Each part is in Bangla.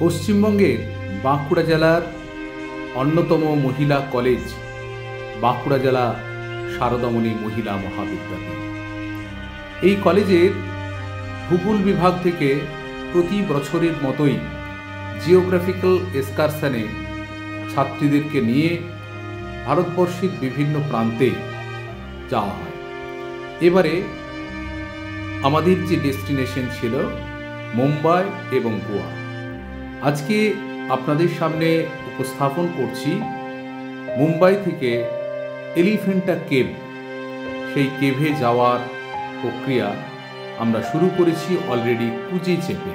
পশ্চিমবঙ্গের বাঁকুড়া জেলার অন্যতম মহিলা কলেজ বাঁকুড়া জেলা শারদামণি মহিলা মহাবিদ্যালয়। এই কলেজের ভূগোল বিভাগ থেকে প্রতি বছরের মতোই জিওগ্রাফিক্যাল এক্সকারশনে ছাত্রীদেরকে নিয়ে ভারতবর্ষের বিভিন্ন প্রান্তে যাওয়া হয়। এবারে আমাদের যে ডেস্টিনেশন ছিল মুম্বাই এবং গোয়া। আজকে আপনাদের সামনে উপস্থাপন করছি মুম্বাই থেকে এলিফ্যান্টা কেভ। সেই কেভে যাওয়ার প্রক্রিয়া আমরা শুরু করেছি অলরেডি ক্রুজে চেপে।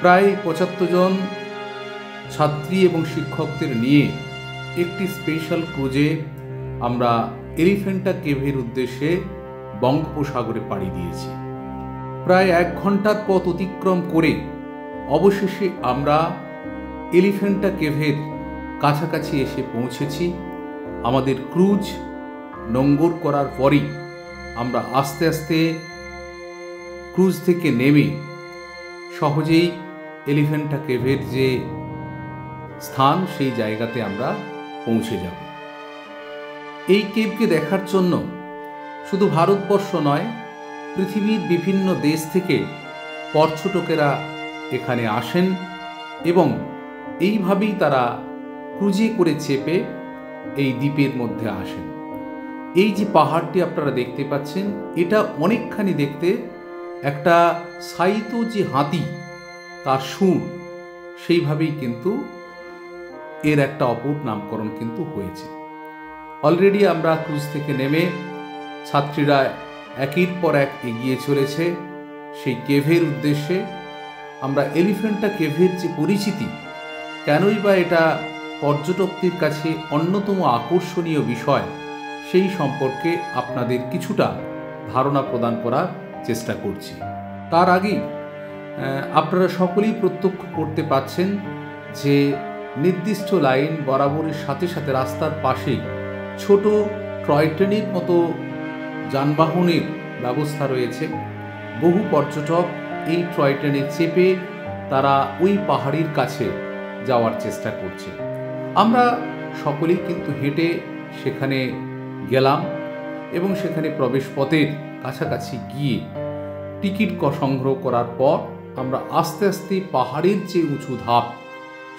প্রায় ৭৫ জন ছাত্রী এবং শিক্ষকদের নিয়ে একটি স্পেশাল ক্রুজে আমরা এলিফ্যান্টা কেভের উদ্দেশ্যে বঙ্গোপসাগরে পাড়ি দিয়েছি। প্রায় ১ ঘন্টার পথ অতিক্রম করে অবশেষে আমরা এলিফ্যান্টা কেভের কাছাকাছি এসে পৌঁছেছি। আমাদের ক্রুজ নোঙ্গর করার পরই আমরা আস্তে আস্তে ক্রুজ থেকে নেমে সহজেই এলিফ্যান্টা কেভের যে স্থান সেই জায়গাতে আমরা পৌঁছে যাব। এই কেভকে দেখার জন্য শুধু ভারতবর্ষ নয়, পৃথিবীর বিভিন্ন দেশ থেকে পর্যটকেরা এখানে আসেন এবং এইভাবেই তারা ক্রুজে করে চেপে এই দ্বীপের মধ্যে আসেন। এই যে পাহাড়টি আপনারা দেখতে পাচ্ছেন, এটা অনেকখানি দেখতে একটা সাইতো যে হাতি তার সুর, সেইভাবেই কিন্তু এর একটা অপূর্ব নামকরণ কিন্তু হয়েছে। অলরেডি আমরা ক্রুজ থেকে নেমে ছাত্রীরা একের পর এক এগিয়ে চলেছে সেই কেভের উদ্দেশ্যে। আমরা এলিফ্যান্টা কেভের যে পরিচিতি, কেনই বা এটা পর্যটকদের কাছে অন্যতম আকর্ষণীয় বিষয়, সেই সম্পর্কে আপনাদের কিছুটা ধারণা প্রদান করার চেষ্টা করছি। তার আগে আপনারা সকলেই প্রত্যক্ষ করতে পাচ্ছেন যে নির্দিষ্ট লাইন বরাবরের সাথে সাথে রাস্তার পাশেই ছোট টয় ট্রেনের মতো যানবাহনের ব্যবস্থা রয়েছে। বহু পর্যটক এই টয় ট্রেনে চেপে তারা ওই পাহাড়ির কাছে যাওয়ার চেষ্টা করছে। আমরা সকলেই কিন্তু হেঁটে সেখানে গেলাম এবং সেখানে প্রবেশ পথের কাছাকাছি গিয়ে টিকিট সংগ্রহ করার পর আমরা আস্তে আস্তে পাহাড়ের যে উঁচু ধাপ,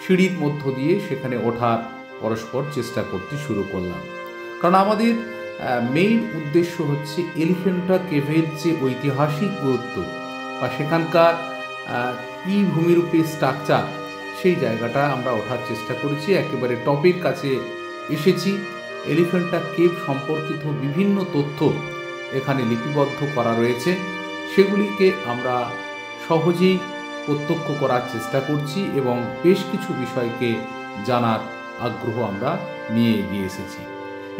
সিঁড়ির মধ্য দিয়ে সেখানে ওঠার পরস্পর চেষ্টা করতে শুরু করলাম। কারণ আমাদের মেইন উদ্দেশ্য হচ্ছে এলিফ্যান্টা কেভের যে ঐতিহাসিক গুরুত্ব বা সেখানকার কি ভূমিরূপে স্ট্রাকচার, সেই জায়গাটা আমরা ওঠার চেষ্টা করেছি। একেবারে টপের কাছে এসেছি। এলিফ্যান্টা কেভ সম্পর্কিত বিভিন্ন তথ্য এখানে লিপিবদ্ধ করা রয়েছে, সেগুলিকে আমরা সহজেই প্রত্যক্ষ করার চেষ্টা করছি এবং বেশ কিছু বিষয়কে জানার আগ্রহ আমরা নিয়ে এগিয়ে এসেছি।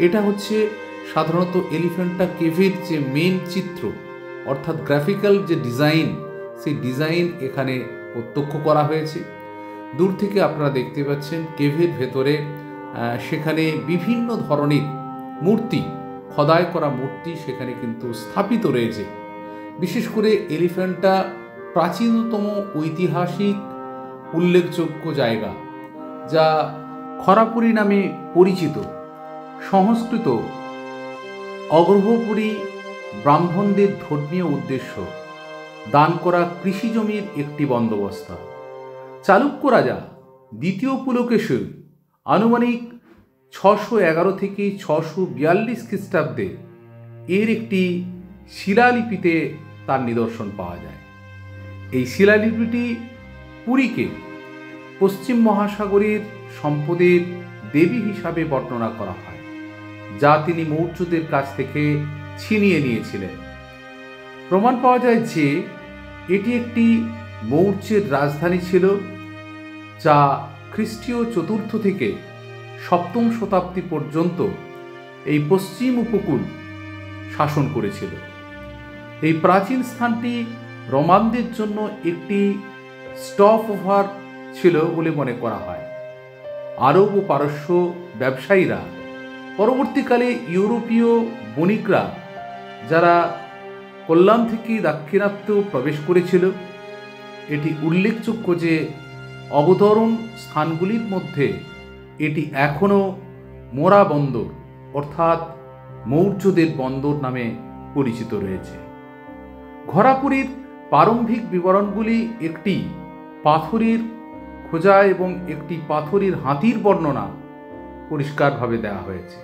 এটা হচ্ছে সাধারণত এলিফ্যান্টা কেভের যে মেন চিত্র, অর্থাৎ গ্রাফিক্যাল যে ডিজাইন, সেই ডিজাইন এখানে প্রত্যক্ষ করা হয়েছে। দূর থেকে আপনারা দেখতে পাচ্ছেন কেভের ভেতরে সেখানে বিভিন্ন ধরনের মূর্তি, খোদাই করা মূর্তি সেখানে কিন্তু স্থাপিত রয়েছে। বিশেষ করে এলিফ্যান্টা প্রাচীনতম ঐতিহাসিক উল্লেখযোগ্য জায়গা, যা খরাপুরী নামে পরিচিত। সংস্কৃত অগ্রহপুরী ব্রাহ্মণদের ধর্মীয় উদ্দেশ্য দান করা কৃষিজমির একটি বন্দোবস্ত। চালুক্য রাজা দ্বিতীয় পুলকেশী আনুমানিক ৬১১ থেকে ৬৪২ খ্রিস্টাব্দে এর একটি শিলালিপিতে তার নিদর্শন পাওয়া যায়। এই শিলালিপিটি পুরীকে পশ্চিম মহাসাগরের সম্পদের দেবী হিসাবে বর্ণনা করা হয়, যা তিনি মৌর্যদের কাছ থেকে ছিনিয়ে নিয়েছিলেন। প্রমাণ পাওয়া যায় যে এটি একটি মৌর্যের রাজধানী ছিল, যা খ্রিস্টীয় ৪র্থ থেকে ৭ম শতাব্দী পর্যন্ত এই পশ্চিম উপকূল শাসন করেছিল। এই প্রাচীন স্থানটি রোমানদের জন্য একটি স্টপ ওভার ছিল বলে মনে করা হয়। আরব ও পারস্য ব্যবসায়ীরা পরবর্তীকালে ইউরোপীয় বণিকরা যারা কল্যাণ থেকে দাক্ষিণাত্যেও প্রবেশ করেছিল, এটি উল্লেখযোগ্য যে অবতরণ স্থানগুলির মধ্যে এটি এখনও মোরা বন্দর অর্থাৎ মৌর্যদের বন্দর নামে পরিচিত রয়েছে। ঘোড়াপুরীর প্রারম্ভিক বিবরণগুলি একটি পাথরের খোঁজা এবং একটি পাথরের হাতির বর্ণনা পরিষ্কারভাবে দেওয়া হয়েছে,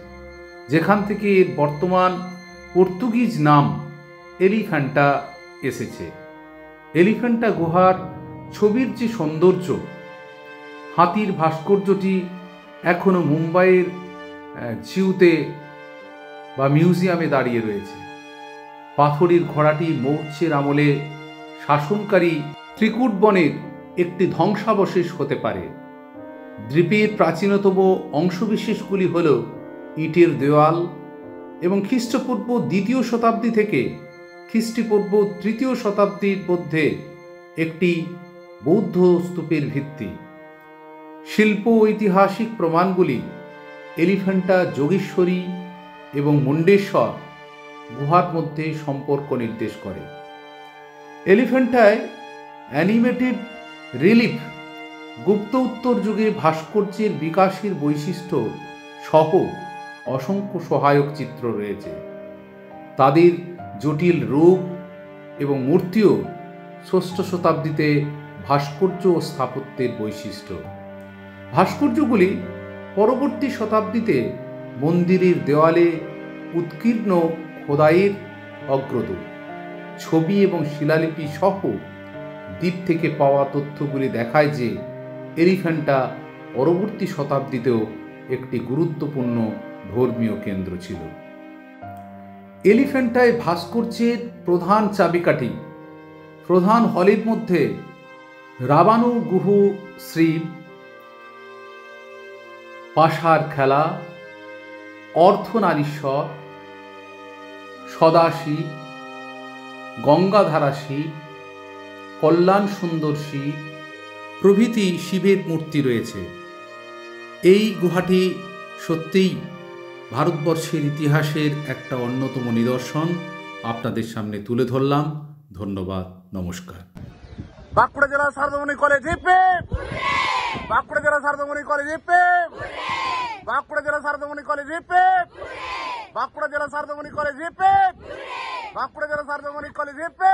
যেখান থেকে এর বর্তমান পর্তুগিজ নাম এলিফ্যান্টা এসেছে। এলিফ্যান্টা গুহার ছবির যে সৌন্দর্য, হাতির ভাস্কর্যটি এখনও মুম্বাইয়ের জিউতে বা মিউজিয়ামে দাঁড়িয়ে রয়েছে। পাথরের ঘোড়াটি মৌর্যের আমলে শাসনকারী ত্রিকুট বনের একটি ধ্বংসাবশেষ হতে পারে। দ্বীপের প্রাচীনতম অংশবিশেষগুলি হল ইটের দেওয়াল এবং খ্রিস্টপূর্ব 2য় শতাব্দী থেকে খ্রিস্টপূর্ব 3য় শতাব্দীর মধ্যে একটি বৌদ্ধ স্তূপের ভিত্তি। শিল্প ঐতিহাসিক প্রমাণগুলি এলিফ্যান্টা যোগেশ্বরী এবং মুন্ডেশ্বর গুহার মধ্যে সম্পর্ক নির্দেশ করে। এলিফ্যান্টায় অ্যানিমেটেড রিলিফ, গুপ্ত উত্তর যুগে ভাস্কর্যের বিকাশের বৈশিষ্ট্য সহ অসংখ্য সহায়ক চিত্র রয়েছে। তাদের জটিল রূপ এবং মূর্তিও 6ষ্ঠ শতাব্দীতে ভাস্কর্য ও স্থাপত্যের বৈশিষ্ট্য। ভাস্কর্যগুলি পরবর্তী শতাব্দীতে মন্দিরের দেওয়ালে উৎকীর্ণ খোদাইয়ের অগ্রদূত। ছবি এবং শিলালিপি সহ দ্বীপ থেকে পাওয়া তথ্যগুলি দেখায় যে এলিফ্যান্টা পরবর্তী শতাব্দীতেও একটি গুরুত্বপূর্ণ ধর্মীয় কেন্দ্র ছিল। এলিফ্যান্টায় ভাস্কর্যের প্রধান চাবিকাঠি প্রধান হলের মধ্যে রাবানু গুহু শ্রীব, পাশার খেলা, অর্ধনারীশ্বর, সদাশিব, গঙ্গাধারা শিব, কল্যাণ সুন্দর শিব প্রভৃতি শিবের মূর্তি রয়েছে। এই গুহাটি সত্যিই ভারতবর্ষের ইতিহাসের একটা অন্যতম নিদর্শন আপনাদের সামনে তুলে ধরলাম। ধন্যবাদ, নমস্কার। বাঁকুড়া জেলা সারদামণি কলেজ হিপে, বাঁকুড়া জেলা সারদামণি কলেজ হিপে, বাঁকুড়া জেলা সারদামণি কলেজ হিপে, বাঁকুড়া জেলা সারদামণি কলেজ হিপে, বাঁকুড়া জেলা সারদামণি কলেজ হিপে।